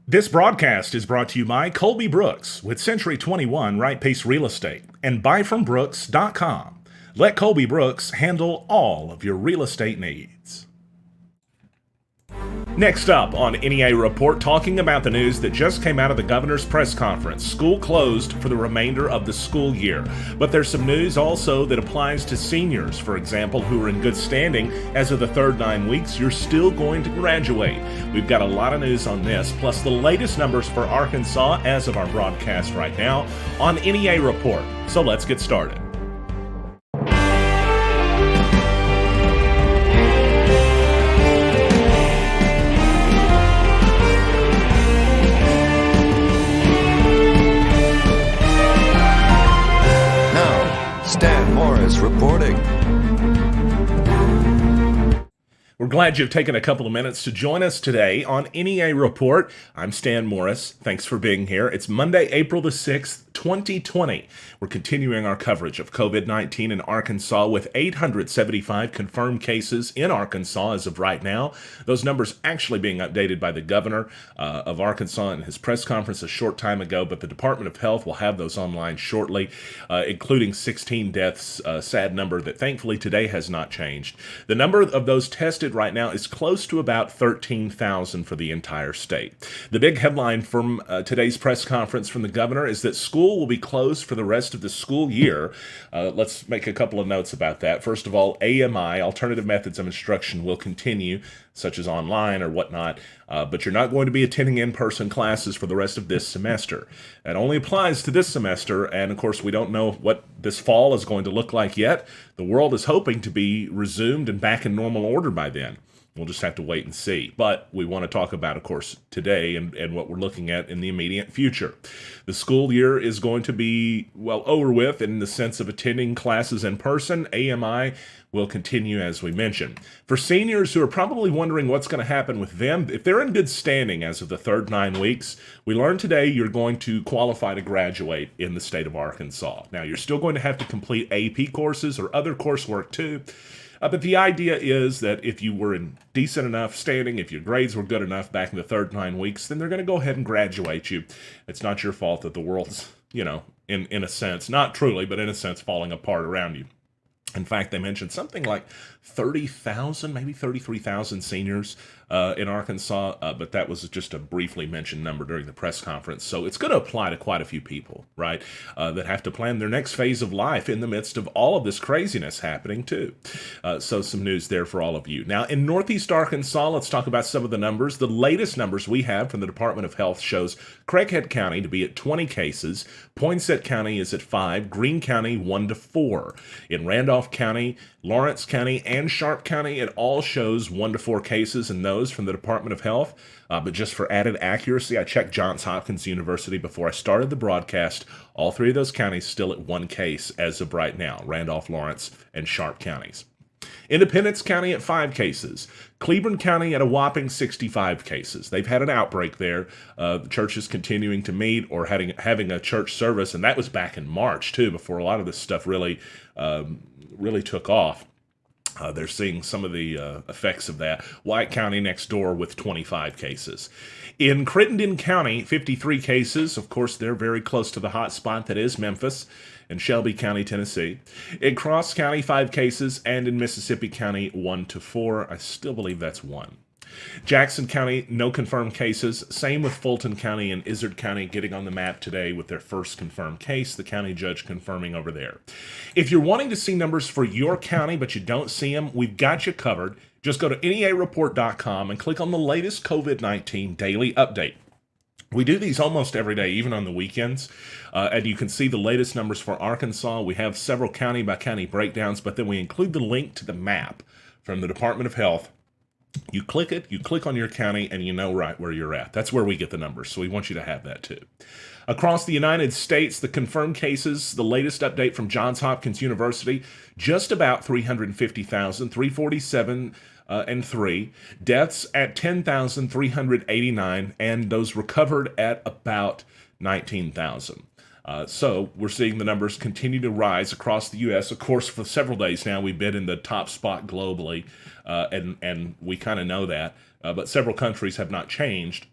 This broadcast is brought to you by Colby Brooks with Century 21 Right Pace Real Estate and buyfrombrooks.com. Let Colby Brooks handle all of your real estate needs. Next up on NEA Report, talking about the news that just came out of the governor's press conference. School closed for the remainder of the school year. But there's some news also that applies to seniors, for example, who are in good standing. As of the third 9 weeks, you're still going to graduate. We've got a lot of news on this, plus the latest numbers for Arkansas as of our broadcast right now on NEA Report. So let's get started. Stan Morris reporting. We're glad you've taken a couple of minutes to join us today on NEA Report. I'm Stan Morris. Thanks for being here. It's Monday, April the 6th, 2020. We're continuing our coverage of COVID-19 in Arkansas with 875 confirmed cases in Arkansas as of right now. Those numbers actually being updated by the governor of Arkansas in his press conference a short time ago, but the Department of Health will have those online shortly, including 16 deaths, a sad number that thankfully today has not changed. The number of those tested right now is close to about 13,000 for the entire state. The big headline from today's press conference from the governor is that school will be closed for the rest of the school year. Let's make a couple of notes about that. First of all, AMI, alternative methods of instruction, will continue, such as online or whatnot, but you're not going to be attending in-person classes for the rest of this semester. That only applies to this semester, and of course we don't know what this fall is going to look like yet. The world is hoping to be resumed and back in normal order by then. We'll just have to wait and see. But we want to talk about, of course, today and what we're looking at in the immediate future. The school year is going to be, well, over with in the sense of attending classes in person. AMI will continue, as we mentioned. For seniors who are probably wondering what's going to happen with them, if they're in good standing as of the third 9 weeks, we learned today you're going to qualify to graduate in the state of Arkansas. Now, you're still going to have to complete AP courses or other coursework too. But the idea is that if you were in decent enough standing, if your grades were good enough back in the third 9 weeks, then they're going to go ahead and graduate you. It's not your fault that the world's, in a sense, not truly, but in a sense, falling apart around you. In fact, they mentioned something like 30,000, maybe 33,000 seniors in Arkansas, but that was just a briefly mentioned number during the press conference. So it's going to apply to quite a few people, right, that have to plan their next phase of life in the midst of all of this craziness happening, too. So some news there for all of you. Now, in Northeast Arkansas, let's talk about some of the numbers. The latest numbers we have from the Department of Health shows Craighead County to be at 20 cases, Poinsett County is at 5, Greene County 1 to 4. In Randolph County, Lawrence County, and Sharp County, it all shows 1 to 4 cases in those from the Department of Health. But just for added accuracy, I checked Johns Hopkins University before I started the broadcast. All three of those counties still at 1 case as of right now, Randolph, Lawrence, and Sharp counties. Independence County at 5 cases. Cleburne County at a whopping 65 cases. They've had an outbreak there. The church is continuing to meet or having a church service, and that was back in March, too, before a lot of this stuff really took off. They're seeing some of the effects of that. White County next door with 25 cases. In Crittenden County, 53 cases. Of course, they're very close to the hot spot that is Memphis. In Shelby County, Tennessee. In Cross County, 5 cases. And in Mississippi County, 1 to 4. I still believe that's 1. Jackson County, no confirmed cases. Same with Fulton County and Izard County getting on the map today with their first confirmed case. The county judge confirming over there. If you're wanting to see numbers for your county, but you don't see them, we've got you covered. Just go to neareport.com and click on the latest COVID-19 daily update. We do these almost every day, even on the weekends, and you can see the latest numbers for Arkansas. We have several county-by-county breakdowns, but then we include the link to the map from the Department of Health. You click it, you click on your county, and you know right where you're at. That's where we get the numbers, so we want you to have that too. Across the United States, the confirmed cases, the latest update from Johns Hopkins University, just about 350,000, 347 and 3. Deaths at 10,389, and those recovered at about 19,000. So we're seeing the numbers continue to rise across the U.S. Of course, for several days now, we've been in the top spot globally, and we kind of know that. But several countries have not changed.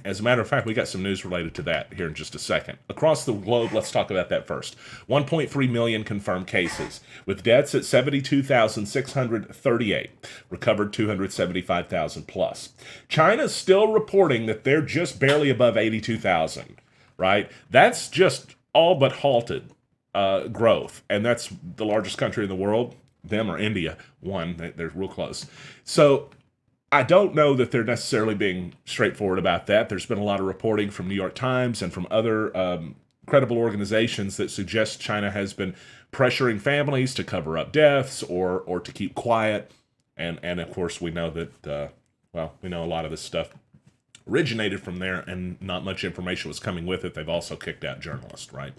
As a matter of fact, we got some news related to that here in just a second. Across the globe, let's talk about that first. 1.3 million confirmed cases, with deaths at 72,638, recovered 275,000 plus. China's still reporting that they're just barely above 82,000, right? That's just all but halted growth, and that's the largest country in the world. Them or India, one, they're real close. So I don't know that they're necessarily being straightforward about that. There's been a lot of reporting from New York Times and from other credible organizations that suggest China has been pressuring families to cover up deaths or to keep quiet. And of course, we know that, we know a lot of this stuff originated from there, and not much information was coming with it. They've also kicked out journalists, right?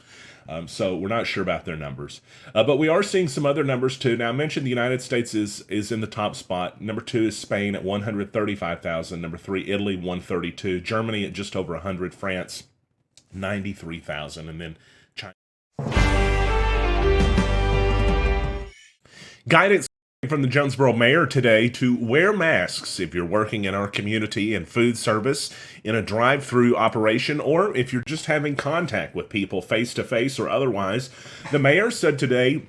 So we're not sure about their numbers. But we are seeing some other numbers, too. Now, I mentioned the United States is in the top spot. Number 2 is Spain at 135,000. Number 3, Italy, 132. Germany at just over 100. France, 93,000. And then China. Guidance from the Jonesboro mayor today to wear masks if you're working in our community in food service, in a drive-through operation, or if you're just having contact with people face-to-face or otherwise. The mayor said today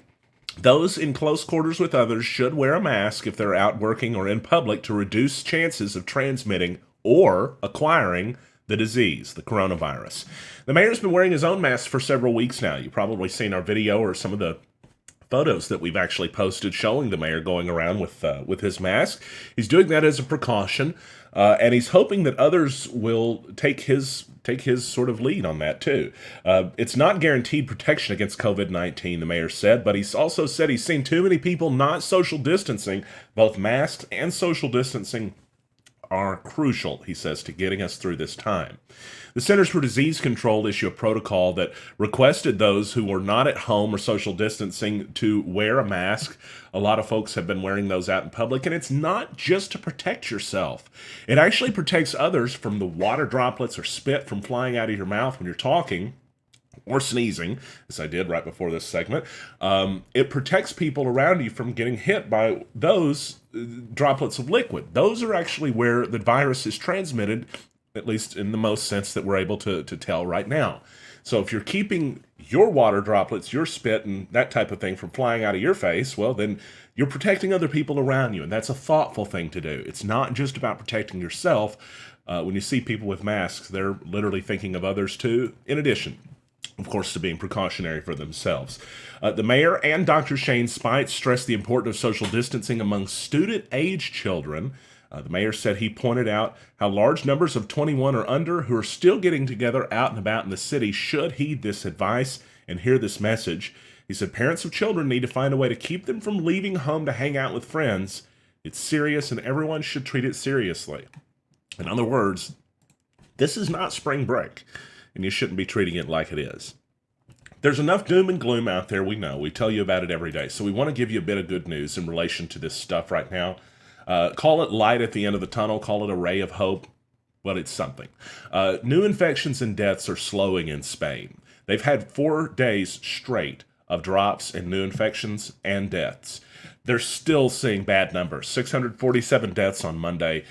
those in close quarters with others should wear a mask if they're out working or in public to reduce chances of transmitting or acquiring the disease, the coronavirus. The mayor's been wearing his own mask for several weeks now. You've probably seen our video or some of the photos that we've actually posted showing the mayor going around with his mask. He's doing that as a precaution, and he's hoping that others will take his sort of lead on that too. It's not guaranteed protection against COVID-19, the mayor said, but he's also said he's seen too many people not social distancing. Both masks and social distancing are crucial, he says, to getting us through this time. The Centers for Disease Control issue a protocol that requested those who were not at home or social distancing to wear a mask. A lot of folks have been wearing those out in public, and it's not just to protect yourself. It actually protects others from the water droplets or spit from flying out of your mouth when you're talking or sneezing, as I did right before this segment. It protects people around you from getting hit by those droplets of liquid. Those are actually where the virus is transmitted, at least in the most sense that we're able to tell right now. So if you're keeping your water droplets, your spit, and that type of thing from flying out of your face, well, then you're protecting other people around you, and that's a thoughtful thing to do. It's not just about protecting yourself. When you see people with masks, they're literally thinking of others too, in addition, of course, to being precautionary for themselves. The mayor and Dr. Shane Spites stressed the importance of social distancing among student-age children. The mayor said he pointed out how large numbers of 21 or under who are still getting together out and about in the city should heed this advice and hear this message. He said parents of children need to find a way to keep them from leaving home to hang out with friends. It's serious, and everyone should treat it seriously. In other words, this is not spring break, and you shouldn't be treating it like it is. There's enough doom and gloom out there, we know. We tell you about it every day. So we want to give you a bit of good news in relation to this stuff right now. Call it light at the end of the tunnel, call it a ray of hope, but it's something. New infections and deaths are slowing in Spain. They've had 4 days straight of drops in new infections and deaths. They're still seeing bad numbers. 647 deaths on Monday,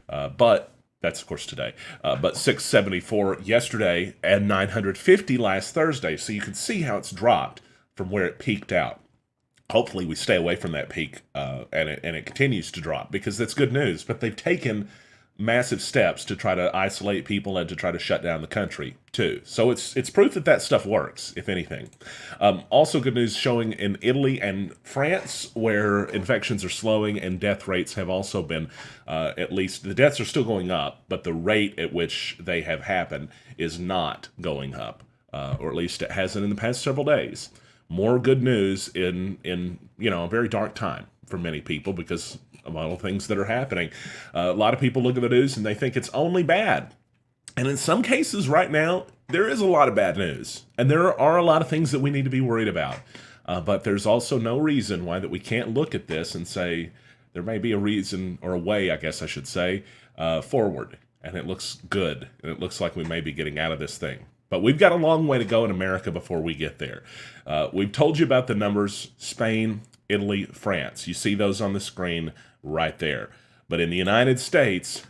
but that's, of course, today. But 674 yesterday and 950 last Thursday. So you can see how it's dropped from where it peaked out. Hopefully we stay away from that peak and it continues to drop, because that's good news. But they've taken massive steps to try to isolate people and to try to shut down the country too. So it's proof that that stuff works, if anything. Also good news showing in Italy and France, where infections are slowing and death rates have also been, at least the deaths are still going up, but the rate at which they have happened is not going up, or at least it hasn't in the past several days. More good news in a very dark time for many people because of all the things that are happening. A lot of people look at the news and they think it's only bad. And in some cases right now, there is a lot of bad news. And there are a lot of things that we need to be worried about. But there's also no reason why that we can't look at this and say there may be a reason, or a way, I guess I should say, forward. And it looks good. And it looks like we may be getting out of this thing. But we've got a long way to go in America before we get there. We've told you about the numbers: Spain, Italy, France. You see those on the screen right there. But in the United States,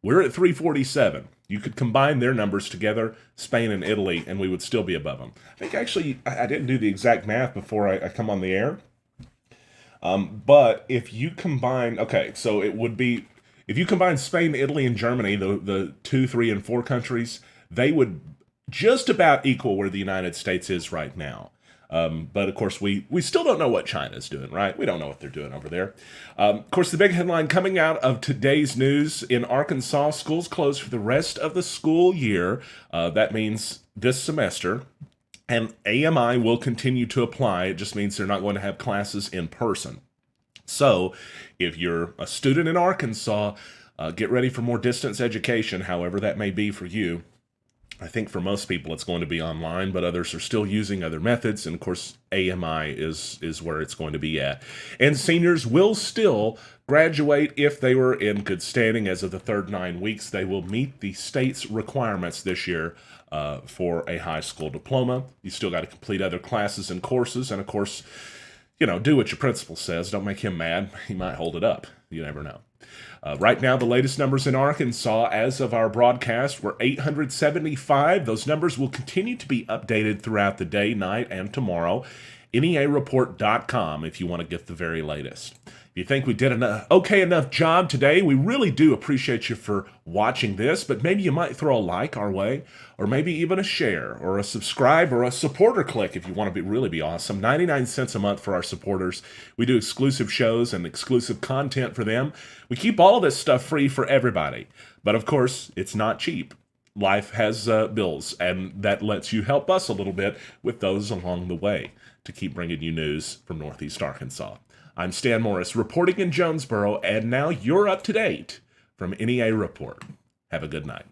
we're at 347. You could combine their numbers together, Spain and Italy, and we would still be above them. I think actually, I didn't do the exact math before I come on the air. But if you combine, okay, so it would be, if you combine Spain, Italy, and Germany, the 2, 3, and 4 countries, they would just about equal where the United States is right now. But of course, we still don't know what China's doing, right? We don't know what they're doing over there. Of course, the big headline coming out of today's news: in Arkansas, schools closed for the rest of the school year. That means this semester. And AMI will continue to apply. It just means they're not going to have classes in person. So if you're a student in Arkansas, get ready for more distance education, however that may be for you. I think for most people it's going to be online, but others are still using other methods. And of course, AMI is where it's going to be at. And seniors will still graduate if they were in good standing as of the third 9 weeks. They will meet the state's requirements this year for a high school diploma. You still got to complete other classes and courses. And of course, do what your principal says. Don't make him mad. He might hold it up. You never know. Right now, the latest numbers in Arkansas as of our broadcast were 875. Those numbers will continue to be updated throughout the day, night, and tomorrow. NEAreport.com if you want to get the very latest. If you think we did an okay enough job today, we really do appreciate you for watching this, but maybe you might throw a like our way, or maybe even a share, or a subscribe, or a supporter click if you want to really be awesome. 99 cents a month for our supporters. We do exclusive shows and exclusive content for them. We keep all this stuff free for everybody, but of course, it's not cheap. Life has bills, and that lets you help us a little bit with those along the way to keep bringing you news from Northeast Arkansas. I'm Stan Morris reporting in Jonesboro, and now you're up to date from NEA Report. Have a good night.